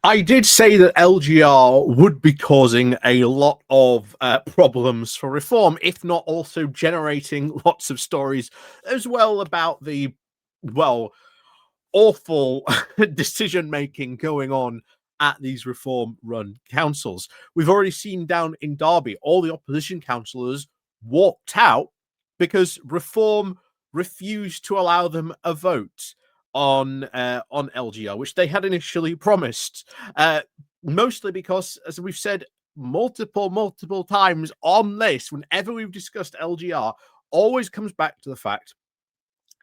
I did say that LGR would be causing a lot of problems for reform, if not also generating lots of stories as well about the, well, awful decision making going on at these reform run councils. We've already seen down in Derby, all the opposition councillors walked out because reform refused to allow them a vote on LGR, which they had initially promised. Mostly because, as we've said multiple times on this, whenever we've discussed LGR, always comes back to the fact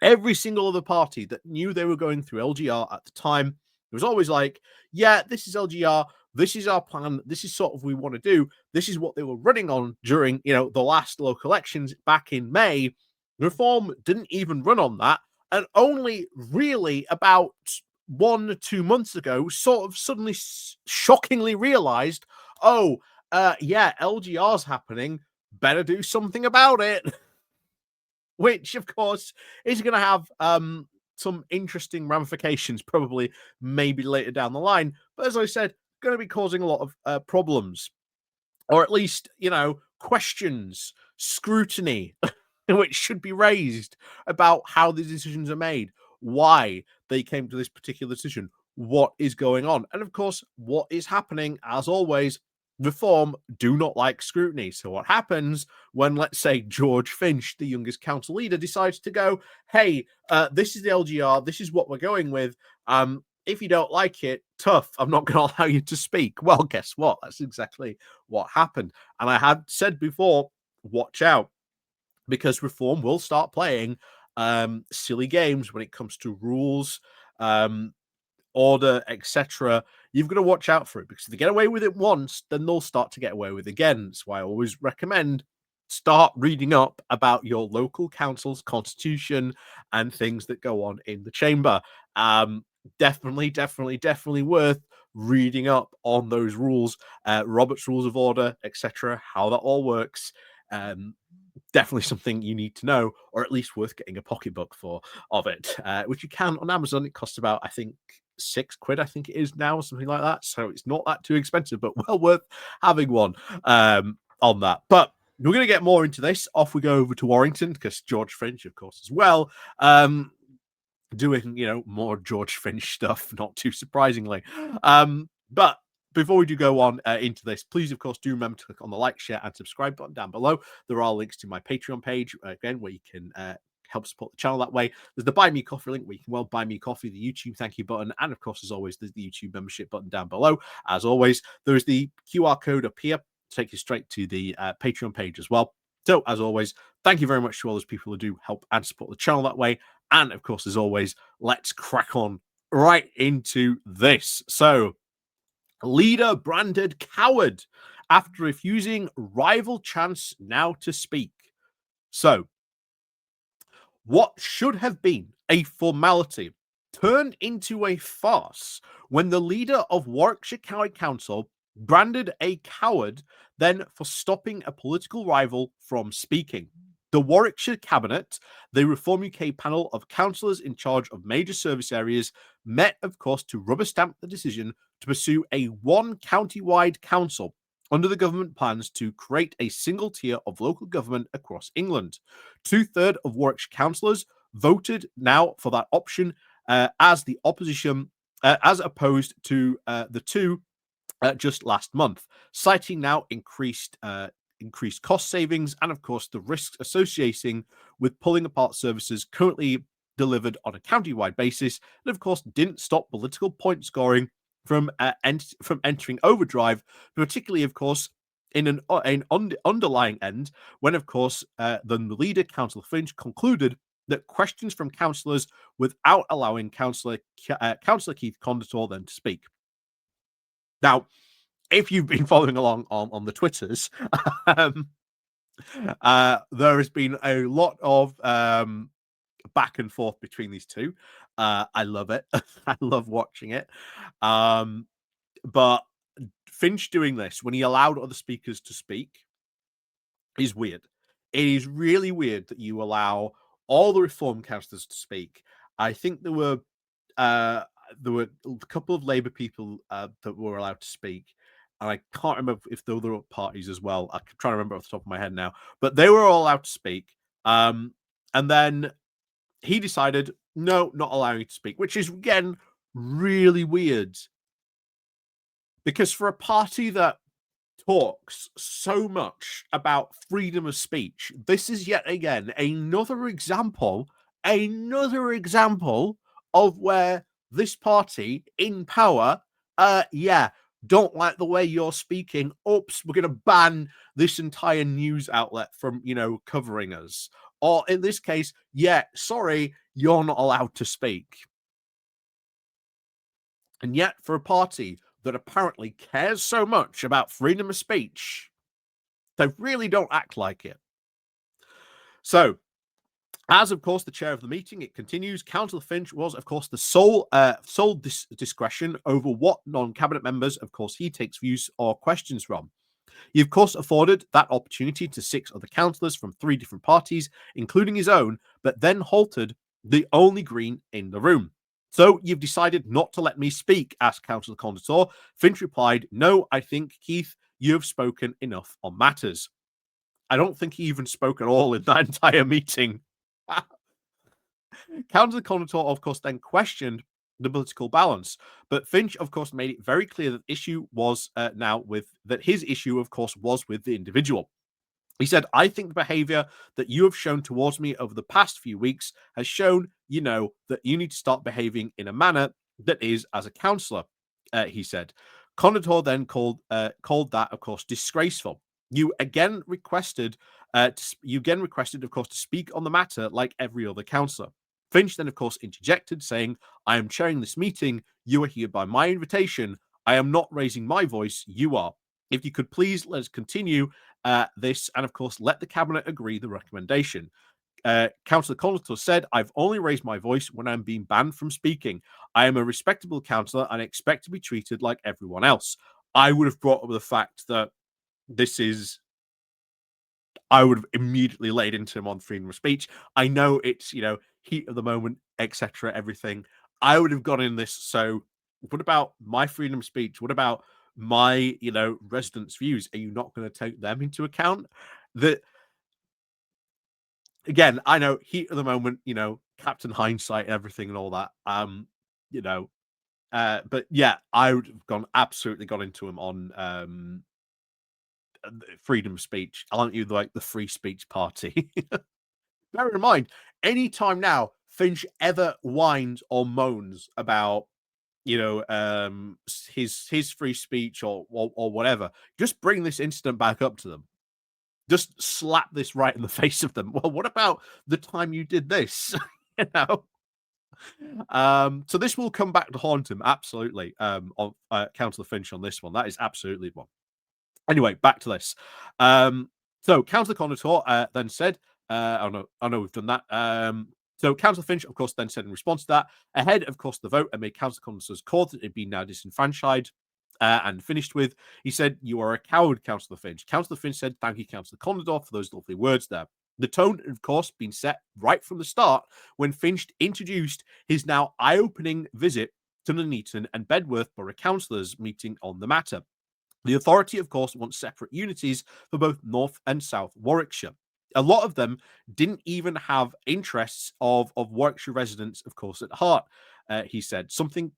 every single other party that knew they were going through LGR at the time, it was always like, yeah, this is LGR, this is our plan, this is sort of what we want to do, this is what they were running on during, the last local elections back in May. Reform didn't even run on that, and only really about 1 or 2 months ago sort of suddenly shockingly realized, oh, yeah, LGR's happening, better do something about it. Which, of course, is going to have some interesting ramifications, probably maybe later down the line. But as I said, going to be causing a lot of problems, or at least, questions, scrutiny, which should be raised about how these decisions are made, why they came to this particular decision, what is going on, and of course, what is happening. As always, reform do not like scrutiny. So what happens when, let's say, George Finch, the youngest council leader, decides to go, hey, this is the LGR, this is what we're going with. If you don't like it, tough, I'm not going to allow you to speak. Well, guess what? That's exactly what happened. And I had said before, watch out, because reform will start playing silly games when it comes to rules, order, etc. You've got to watch out for it, because if they get away with it once, then they'll start to get away with it again. That's why I always recommend start reading up about your local council's constitution and things that go on in the chamber. Definitely worth reading up on those rules, Robert's Rules of Order, etc., how that all works. Definitely something you need to know, or at least worth getting a pocketbook for of it, which you can on Amazon. It costs about, I think, £6, I think it is now, something like that. So it's not that too expensive, but well worth having one on that. But we're going to get more into this. Off we go over to Warrington, because George Finch, of course, as well, doing, more George Finch stuff, not too surprisingly. But before we do go on into this, please, of course, do remember to click on the like, share, and subscribe button down below. There are links to my Patreon page, again, where you can help support the channel that way. There's the Buy Me Coffee link, where you can buy me coffee, the YouTube thank you button, and of course, as always, there's the YouTube membership button down below. As always, there's the QR code up here to take you straight to the Patreon page as well. So, as always, thank you very much to all those people who do help and support the channel that way. And of course, as always, let's crack on right into this. So, leader branded coward after refusing rival chance now to speak. So, what should have been a formality turned into a farce when the leader of Warwickshire County Council branded a coward then for stopping a political rival from speaking. The Warwickshire Cabinet, the Reform UK panel of councillors in charge of major service areas, met, of course, to rubber stamp the decision to pursue a one county-wide council under the government plans to create a single tier of local government across England. 2/3 of Warwickshire councillors voted now for that option as the opposition, as opposed to the two just last month, citing now increased cost savings and, of course, the risks associating with pulling apart services currently delivered on a county-wide basis, and of course didn't stop political point scoring from entering overdrive, particularly, of course, in an underlying end, when, of course, then the leader, Councillor Finch, concluded that questions from councillors without allowing Councillor Keith Kondakor then to speak. Now, if you've been following along on the Twitters, there has been a lot of back and forth between these two. I love it. I love watching it. But Finch doing this when he allowed other speakers to speak is weird. It is really weird that you allow all the reform councillors to speak. I think there were there were a couple of Labour people that were allowed to speak, and I can't remember if there were other parties as well. I'm trying to remember off the top of my head now, but they were all allowed to speak. And then he decided, no, not allowing you to speak, which is again really weird, because for a party that talks so much about freedom of speech, this is yet again another example of where this party in power, yeah, don't like the way you're speaking. Oops, we're going to ban this entire news outlet from, covering us. Or in this case, yeah, sorry, you're not allowed to speak. And yet, for a party that apparently cares so much about freedom of speech, they really don't act like it. So, as of course the chair of the meeting, it continues. Councillor Finch was, of course, the sole discretion over what non-cabinet members, of course, he takes views or questions from. He, of course, afforded that opportunity to 6 other councillors from 3 different parties, including his own, but then halted the only Green in the room. So you've decided not to let me speak, asked Councillor Kondakor. Finch replied, no, I think, Keith, you have spoken enough on matters. I don't think he even spoke at all in that entire meeting. Councillor Kondakor, of course, then questioned the political balance, but Finch, of course, made it very clear that issue was his issue, of course, was with the individual. He said, I think the behaviour that you have shown towards me over the past few weeks has shown, that you need to start behaving in a manner that is as a councillor, he said. Kondakor then called that, of course, disgraceful. You again requested, of course, to speak on the matter like every other councillor. Finch then, of course, interjected, saying, I am chairing this meeting. You are here by my invitation. I am not raising my voice. You are. If you could please let us continue this, and of course, let the cabinet agree the recommendation. Councillor Kondakor said, I've only raised my voice when I'm being banned from speaking. I am a respectable councillor and expect to be treated like everyone else. I would have brought up the fact that I would have immediately laid into him on freedom of speech. I know it's, heat of the moment, etc., everything. I would have gone in this. So, what about my freedom of speech? What about my, residents' views? Are you not going to take them into account? That again, I know heat of the moment, Captain Hindsight, everything, and all that. But yeah, I would have absolutely gone into him on freedom of speech. Aren't you like the free speech party? Bear in mind, anytime now Finch ever whines or moans about his free speech or whatever, just bring this incident back up to them. Just slap this right in the face of them. Well, what about the time you did this? So this will come back to haunt him absolutely. On Councillor Finch on this one, that is absolutely one. Anyway, back to this. So Councillor Kondakor then said, I know we've done that. So Councillor Finch, of course, then said in response to that, ahead, of course, the vote amid Councillor Kondakor's cause that it had been now disenfranchised and finished with, he said, you are a coward, Councillor Finch. Councillor Finch said, thank you, Councillor Kondakor, for those lovely words there. The tone, of course, been set right from the start when Finch introduced his now eye-opening visit to the Nuneaton and Bedworth Borough Councillors meeting on the matter. The authority, of course, wants separate unities for both North and South Warwickshire. A lot of them didn't even have interests of Warwickshire residents, of course, at heart, he said. Something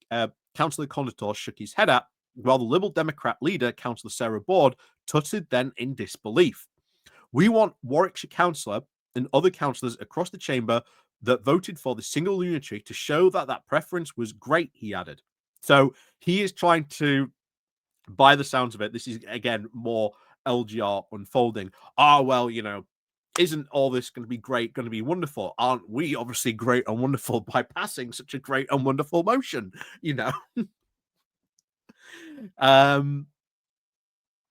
Councillor Kondakor shook his head at, while the Liberal Democrat leader, Councillor Sarah Board, tutted then in disbelief. We want Warwickshire Councillor and other councillors across the chamber that voted for the single unitary to show that that preference was great, he added. So he is trying to, by the sounds of it, this is again more LGR unfolding. Well, isn't all this going to be great, going to be wonderful? Aren't we obviously great and wonderful by passing such a great and wonderful motion?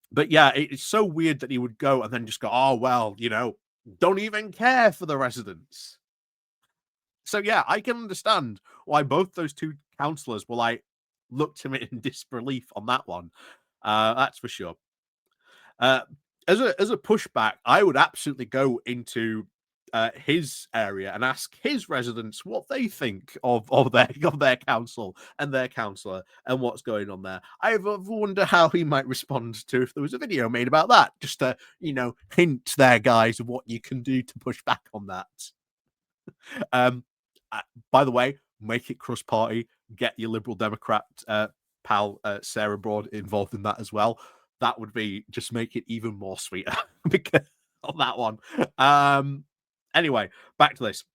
But yeah, it's so weird that he would go and then just go, don't even care for the residents. So yeah, I can understand why both those two councillors were like, looked at me in disbelief on that one. That's for sure. As a pushback, I would absolutely go into his area and ask his residents what they think of their council and their councillor and what's going on there. I wonder how he might respond to if there was a video made about that, just to hint there, guys, of what you can do to push back on that. By the way, make it cross party. Get your Liberal Democrat pal Sarah Broad involved in that as well. That would be just make it even more sweeter because on that one. Anyway, back to this.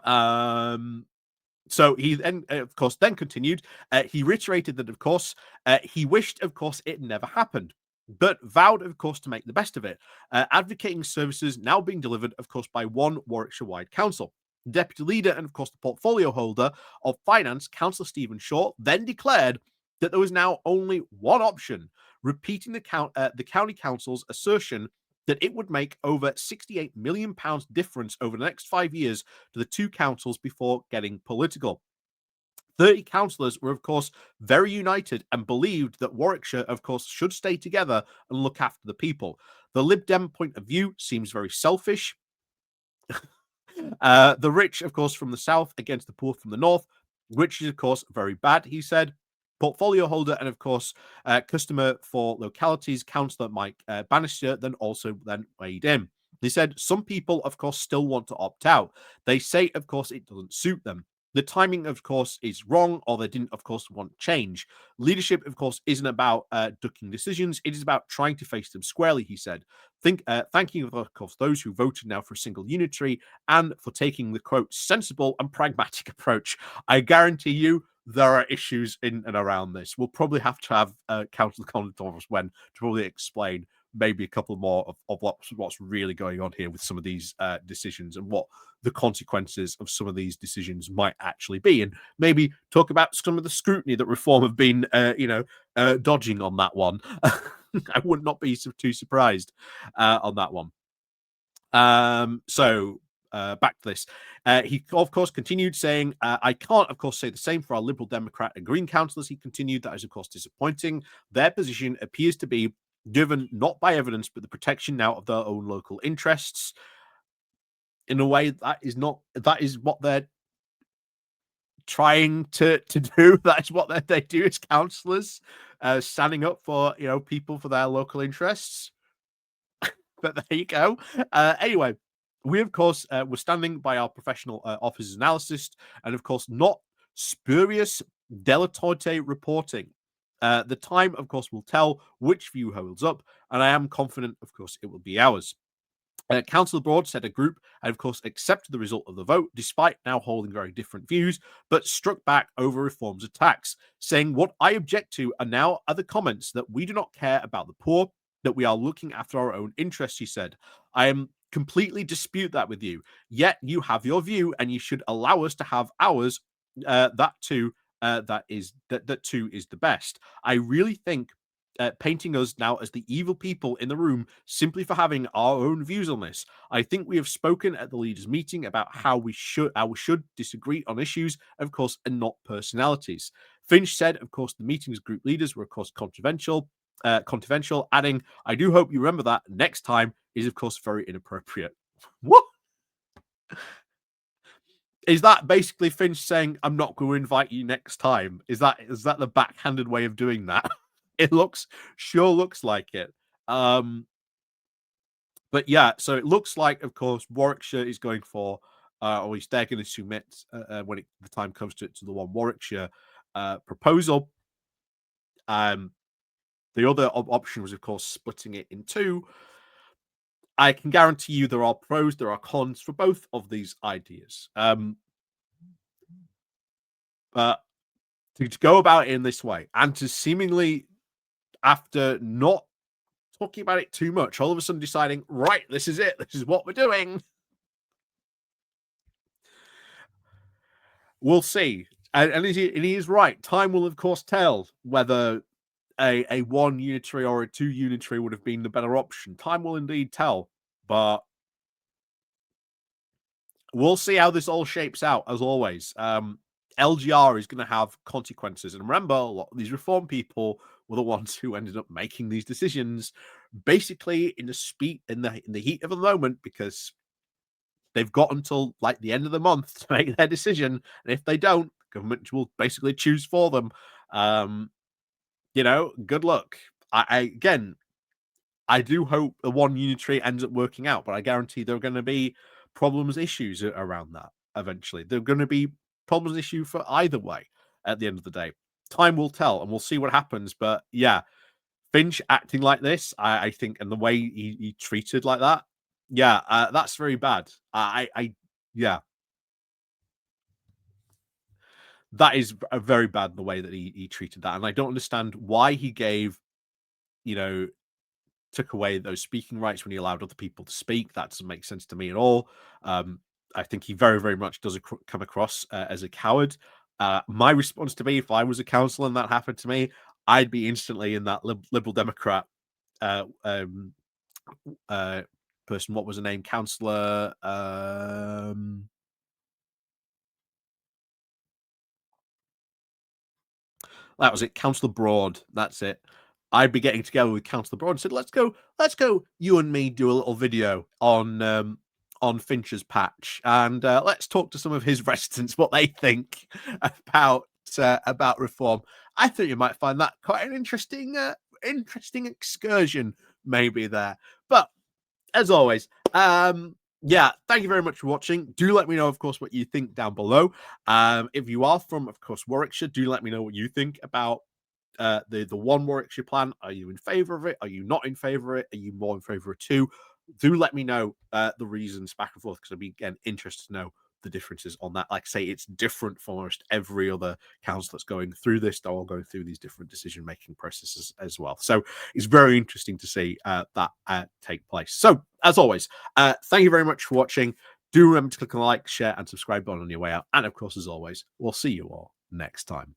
So he then, of course, then continued. He reiterated that, of course, he wished, of course, it never happened, but vowed, of course, to make the best of it, advocating services now being delivered, of course, by one Warwickshire-wide council. The deputy leader and, of course, the portfolio holder of finance, Councillor Stephen Shaw, then declared that there was now only one option, repeating the county council's assertion that it would make over £68 million difference over the next 5 years to the two councils before getting political. 30 councillors were, of course, very united and believed that Warwickshire, of course, should stay together and look after the people. The Lib Dem point of view seems very selfish. The rich, of course, from the south against the poor from the north, which is, of course, very bad, he said. Portfolio holder and, of course, customer for localities, Councillor Mike Bannister, then weighed in. They said some people, of course, still want to opt out. They say, of course, it doesn't suit them. The timing, of course, is wrong, or they didn't, of course, want change. Leadership, of course, isn't about ducking decisions. It is about trying to face them squarely, he said. Thanking, of course, those who voted now for a single unitary and for taking the, quote, sensible and pragmatic approach. I guarantee you there are issues in and around this. We'll probably have to have Councillor Kondakor when to probably explain maybe a couple more of what's really going on here with some of these decisions and what the consequences of some of these decisions might actually be, and maybe talk about some of the scrutiny that Reform have been, dodging on that one. I would not be too surprised on that one. Back to this. He, of course, continued saying, I can't, of course, say the same for our Liberal Democrat and Green councillors. He continued, that is, of course, disappointing. Their position appears to be driven not by evidence, but the protection now of their own local interests. In a way, that is what they're trying to do. That's what they do as councillors, standing up for people for their local interests. But there you go. Anyway, we, of course, were standing by our professional officers analysis and, of course, not spurious dilettante reporting. The time, of course, will tell which view holds up, and I am confident, of course, it will be ours. Councillor Broad said a group had, of course, accepted the result of the vote, despite now holding very different views, but struck back over Reform's attacks, saying, what I object to are now other comments that we do not care about the poor, that we are looking after our own interests, he said. I am completely dispute that with you. Yet you have your view, and you should allow us to have ours. That too is the best. I really think painting us now as the evil people in the room simply for having our own views on this. I think we have spoken at the leaders' meeting about how we should disagree on issues, of course, and not personalities. Finch said, of course, the meeting's group leaders were, of course, controversial, adding, I do hope you remember that next time is, of course, very inappropriate. What? Is that basically Finch saying, I'm not going to invite you next time? Is that the backhanded way of doing that? It sure looks like it. But yeah, so it looks like, of course, Warwickshire is going for, or at least they're going to submit when the time comes to the one Warwickshire proposal. The other option was, of course, splitting it in two. I can guarantee you there are pros, there are cons for both of these ideas. But to go about it in this way and to seemingly, after not talking about it too much, all of a sudden deciding, right, this is it, this is what we're doing. We'll see. And he is right. Time will, of course, tell whether a one unitary or a two unitary would have been the better option. Time will indeed tell. But we'll see how this all shapes out, as always. LGR is going to have consequences. And remember, a lot of these Reform people were the ones who ended up making these decisions basically in the heat of the moment, because they've got until like the end of the month to make their decision, and if they don't, government will basically choose for them. Um, good luck. Again, I do hope the one unitary ends up working out, but I guarantee there are going to be problems, issues around that eventually. There are going to be problems, issue for either way at the end of the day. Time will tell, and we'll see what happens. But yeah, Finch acting like this, I think, and the way he treated like that, yeah, that's very bad. Yeah, that is very bad the way that he treated that, and I don't understand why he gave, you know, took away those speaking rights when he allowed other people to speak. That doesn't make sense to me at all. Um, I think he very, very much does come across as a coward. My response to me, if I was a councillor and that happened to me, I'd be instantly in that Liberal Democrat uh, um, uh, person. What was her name? Councillor. That was it, Councillor Broad. That's it. I'd be getting together with Councillor Broad and said, let's go, you and me do a little video on Finch's patch, and let's talk to some of his residents what they think about reform. I think you might find that quite an interesting excursion, maybe there. But as always, yeah, thank you very much for watching. Do let me know, of course, what you think down below. If you are from, of course, Warwickshire, do let me know what you think about the one Warwickshire plan. Are you in favour of it? Are you not in favour of it? Are you more in favour of two? Do let me know the reasons back and forth, because I'd be, again, interested to know the differences on that. Like I say, it's different for almost every other council that's going through this. They're all going through these different decision-making processes as well. So it's very interesting to see that take place. So, as always, thank you very much for watching. Do remember to click on the like, share, and subscribe button on your way out. And of course, as always, we'll see you all next time.